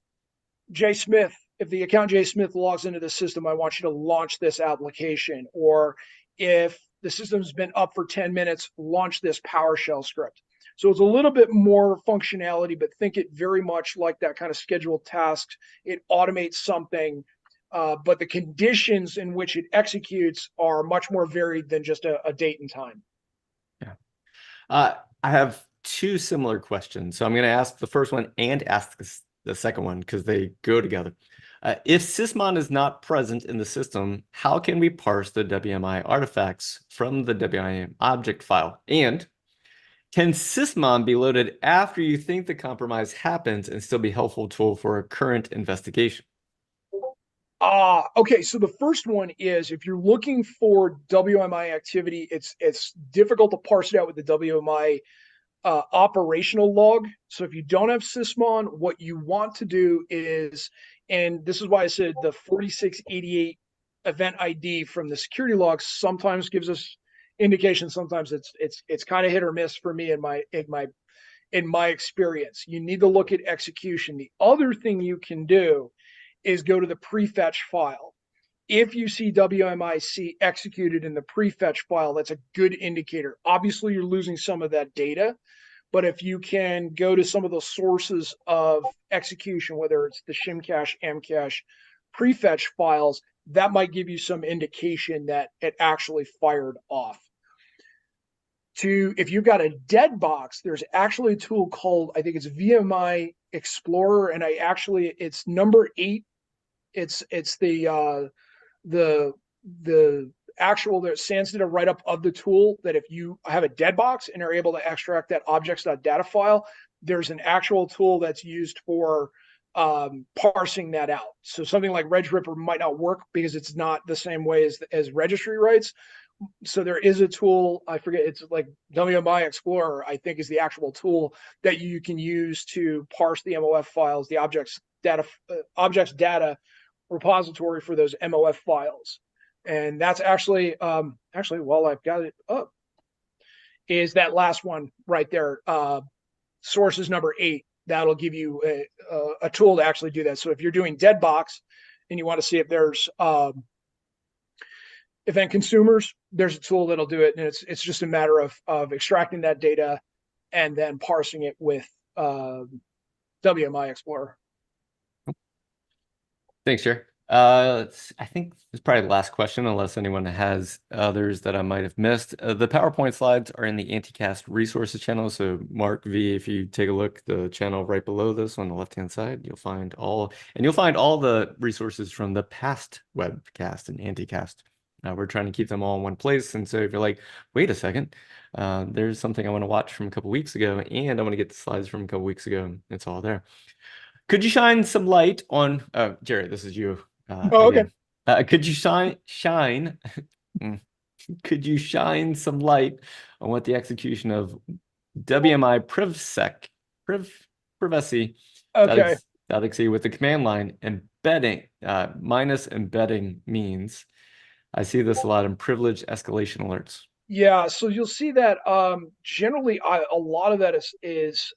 the account J Smith logs into the system, I want you to launch this application. Or if the system's been up for 10 minutes, launch this PowerShell script. So it's a little bit more functionality, but think it very much like that kind of scheduled tasks. It automates something, but the conditions in which it executes are much more varied than just a date and time.
Yeah. I have 2 similar questions. So I'm going to ask the first one and ask the second one, because they go together. If sysmon is not present in the system, how can we parse the WMI artifacts from the WMI object file? And can sysmon be loaded after you think the compromise happens and still be a helpful tool for a current investigation?
Okay, so the first one is, if you're looking for WMI activity, it's difficult to parse it out with the WMI operational log. So if you don't have sysmon, what you want to do is, and this is why I said the 4688 event ID from the security logs sometimes gives us indication. Sometimes it's kind of hit or miss for me in my experience. You need to look at execution. The other thing you can do is go to the prefetch file. If you see WMIC executed in the prefetch file, that's a good indicator. Obviously, you're losing some of that data, but if you can go to some of the sources of execution, whether it's the shimcache, mcache, prefetch files, that might give you some indication that it actually fired off. If you've got a dead box, there's actually a tool called, I think it's WMI Explorer, and it's number 8. It's the actual, that sans data write up of the tool, that if you have a dead box and are able to extract that objects.data file, there's an actual tool that's used for parsing that out. So something like RegRipper might not work because it's not the same way as registry writes. So there is a tool, I forget, it's like WMI Explorer, I think, is the actual tool that you can use to parse the MOF files, the objects data repository for those MOF files. And that's actually while I've got it up, is that last one right there, sources number 8. That'll give you a tool to actually do that. So if you're doing dead box and you want to see if there's event consumers, there's a tool that'll do it, and it's just a matter of extracting that data and then parsing it with WMI Explorer.
Thanks, Jerry. I think it's probably the last question, unless anyone has others that I might have missed. The PowerPoint slides are in the Anti-Cast resources channel. So Mark V, if you take a look, the channel right below this on the left-hand side, you'll find all the resources from the past webcast and Anti-Cast. We're trying to keep them all in one place. And so if you're like, wait a second, there's something I want to watch from a couple weeks ago, and I want to get the slides from a couple weeks ago, it's all there. Could you shine some light on, Jerry, this is you.
Okay.
Could you shine could you shine some light on what the execution of WMI privacy
Okay.
.exe with the command line embedding minus embedding means? I see this a lot in privilege escalation alerts.
Yeah, so you'll see that generally a lot of that is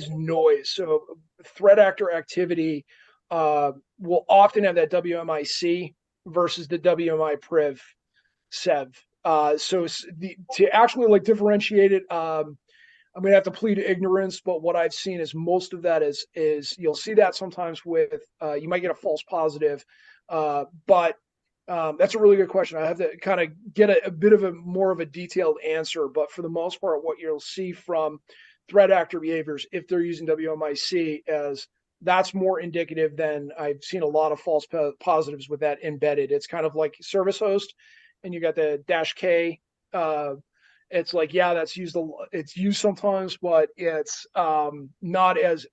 noise. So threat actor activity will often have that WMIC versus the WMI priv sev. To actually like differentiate it, I'm gonna have to plead ignorance, but what I've seen is most of that is you'll see that sometimes with you might get a false positive, but that's a really good question. I have to kind of get a bit of a more of a detailed answer, but for the most part, what you'll see from threat actor behaviors, if they're using WMIC, as that's more indicative than I've seen a lot of false positives with that embedded. It's kind of like service host, and you got the -K. It's like, yeah, it's used sometimes, but it's not as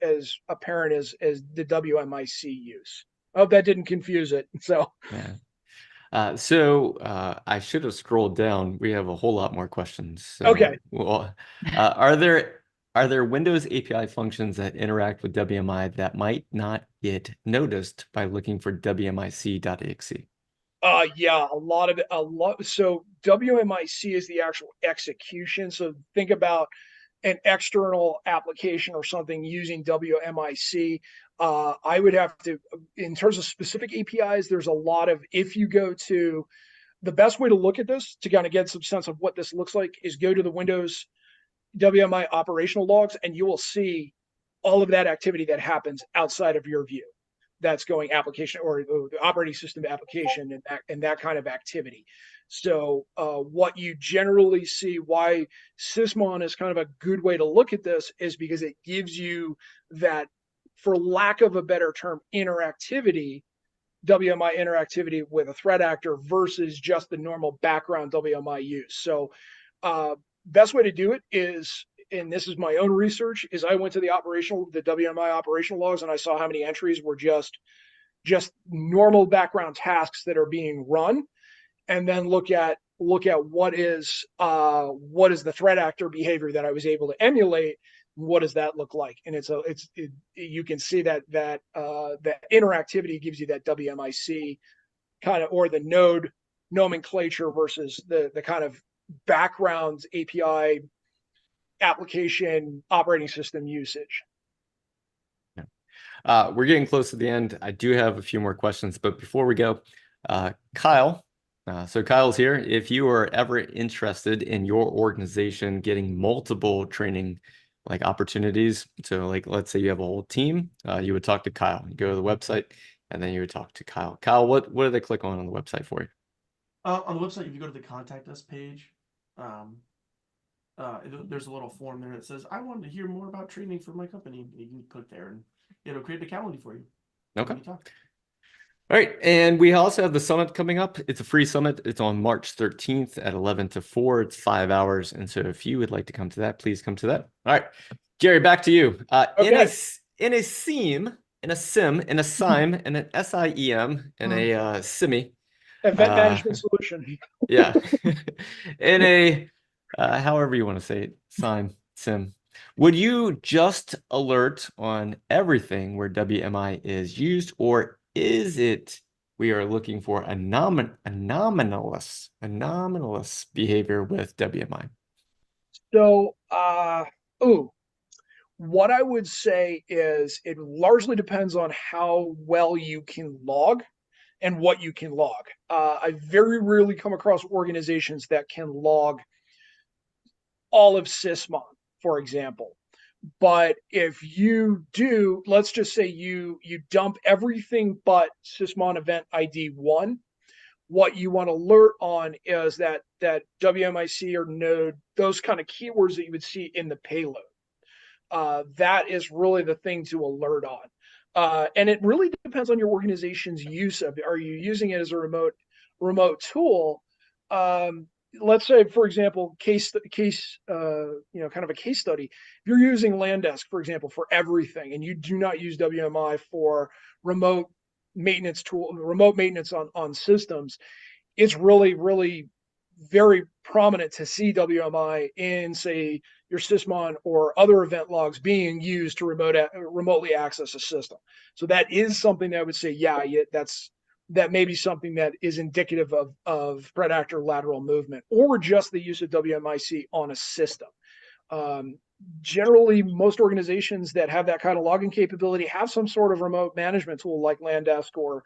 apparent as the WMIC use. I hope that didn't confuse it. So
Yeah. I should have scrolled down. We have a whole lot more questions. So,
okay.
well, are there Windows API functions that interact with WMI that might not get noticed by looking for WMIC.exe?
Yeah, a lot. So WMIC is the actual execution. So think about an external application or something using WMIC. I would have to, in terms of specific APIs, there's a lot of, if you go to, the best way to look at this to kind of get some sense of what this looks like is go to the Windows WMI operational logs, and you will see all of that activity that happens outside of your view. That's going application or the operating system application and that kind of activity. So what you generally see, why Sysmon is kind of a good way to look at this, is because it gives you that, for lack of a better term, interactivity, WMI interactivity with a threat actor versus just the normal background WMI use. So best way to do it is, and this is my own research, is I went to the WMI operational logs, and I saw how many entries were just normal background tasks that are being run, and then look at what is the threat actor behavior that I was able to emulate. What does that look like? And you can see that interactivity gives you that WMIC kind of, or the node nomenclature versus the kind of background API application operating system usage.
We're getting close to the end. I do have a few more questions, but before we go, Kyle. So Kyle's here. If you are ever interested in your organization getting multiple training like opportunities, so like let's say you have a whole team, you would talk to Kyle. You go to the website, and then you would talk to Kyle. Kyle, what do they click on the website for you?
On the website, if you go to the contact us page, there's a little form there that says, I wanted to hear more about training for my company. You can click there and it'll create a calendar for you.
Okay. All right. And we also have the summit coming up. It's a free summit. It's on March 13th at 11 to 4. It's 5 hours. And so if you would like to come to that, please come to that. All right. Jerry, back to you.
Okay.
In a SIEM, in a SIM, in a SIME, in an SIEM, in a SIMI.
Event management solution.
Yeah. In a, however you want to say it, SIM. Would you just alert on everything where WMI is used, or is it we are looking for anomalous behavior with WMI?
So, what I would say is it largely depends on how well you can log and what you can log. I very rarely come across organizations that can log all of Sysmon, for example. But if you do, let's just say you dump everything but Sysmon event ID 1, what you want to alert on is that WMIC or node, those kind of keywords that you would see in the payload. That is really the thing to alert on. And it really depends on your organization's use of it. Are you using it as a remote tool? Let's say, for example, kind of a case study. If you're using Landesk, for example, for everything, and you do not use WMI for remote maintenance on systems, it's really, really very prominent to see WMI in, say, your Sysmon or other event logs being used to remotely access a system. So that is something that I would say, yeah, that's that may be something that is indicative of threat actor lateral movement, or just the use of WMIC on a system. Generally, most organizations that have that kind of logging capability have some sort of remote management tool like Landesk or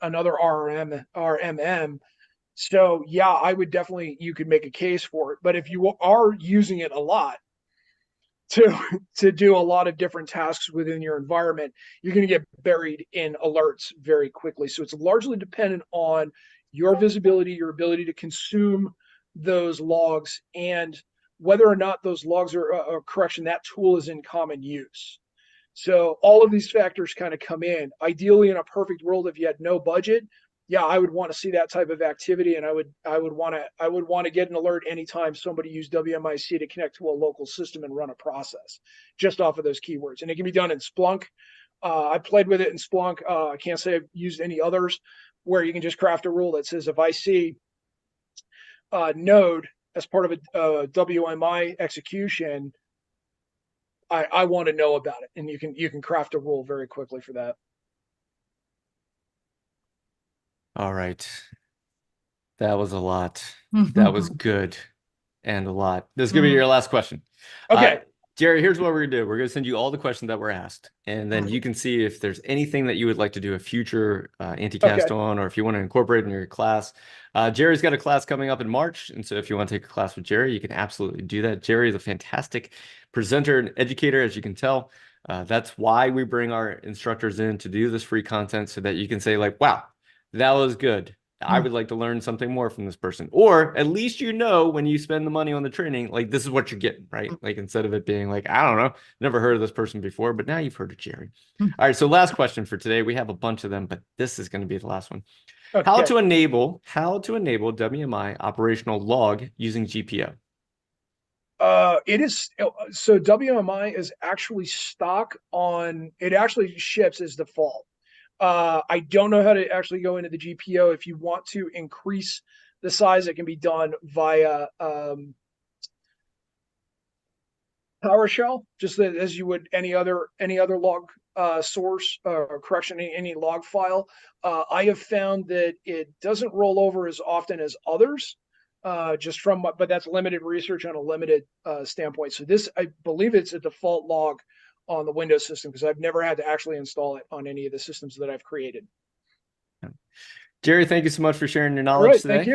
another RMM. So yeah, I would definitely, you could make a case for it. But if you are using it a lot to do a lot of different tasks within your environment, you're going to get buried in alerts very quickly. So it's largely dependent on your visibility, your ability to consume those logs, and whether or not those logs are, correction, that tool is in common use. So all of these factors kind of come in. Ideally, in a perfect world, if you had no budget, yeah, I would want to see that type of activity, and I would want to get an alert anytime somebody used WMIC to connect to a local system and run a process, just off of those keywords. And it can be done in Splunk. I played with it in Splunk. I can't say I've used any others, where you can just craft a rule that says, if I see node as part of a WMI execution, I want to know about it, and you can craft a rule very quickly for that.
All right. That was a lot. That was good and a lot. This is going to be your last question.
Okay.
Jerry, here's what we're going to do. We're going to send you all the questions that were asked, and then you can see if there's anything that you would like to do a future Anti-Cast on, or if you want to incorporate in your class. Jerry's got a class coming up in March, and so if you want to take a class with Jerry, you can absolutely do that. Jerry is a fantastic presenter and educator, as you can tell. That's why we bring our instructors in to do this free content, so that you can say, like, wow, that was good. I would like to learn something more from this person. Or at least, you know, when you spend the money on the training, like, this is what you're getting, right? Like, instead of it being like, I don't know, never heard of this person before, but now you've heard of Jerry. All right, so last question for today. We have a bunch of them, but this is going to be the last one. Okay. How to enable WMI operational log using GPO?
It is, so WMI is actually stock on, it actually ships as default. I don't know how to actually go into the GPO. If you want to increase the size, it can be done via PowerShell, just as you would any other log source, or correction, any log file. I have found that it doesn't roll over as often as others, just from, but that's limited research on a limited standpoint. So this, I believe it's a default log on the Windows system, because I've never had to actually install it on any of the systems that I've created.
Jerry, thank you so much for sharing your knowledge today.
Thank you.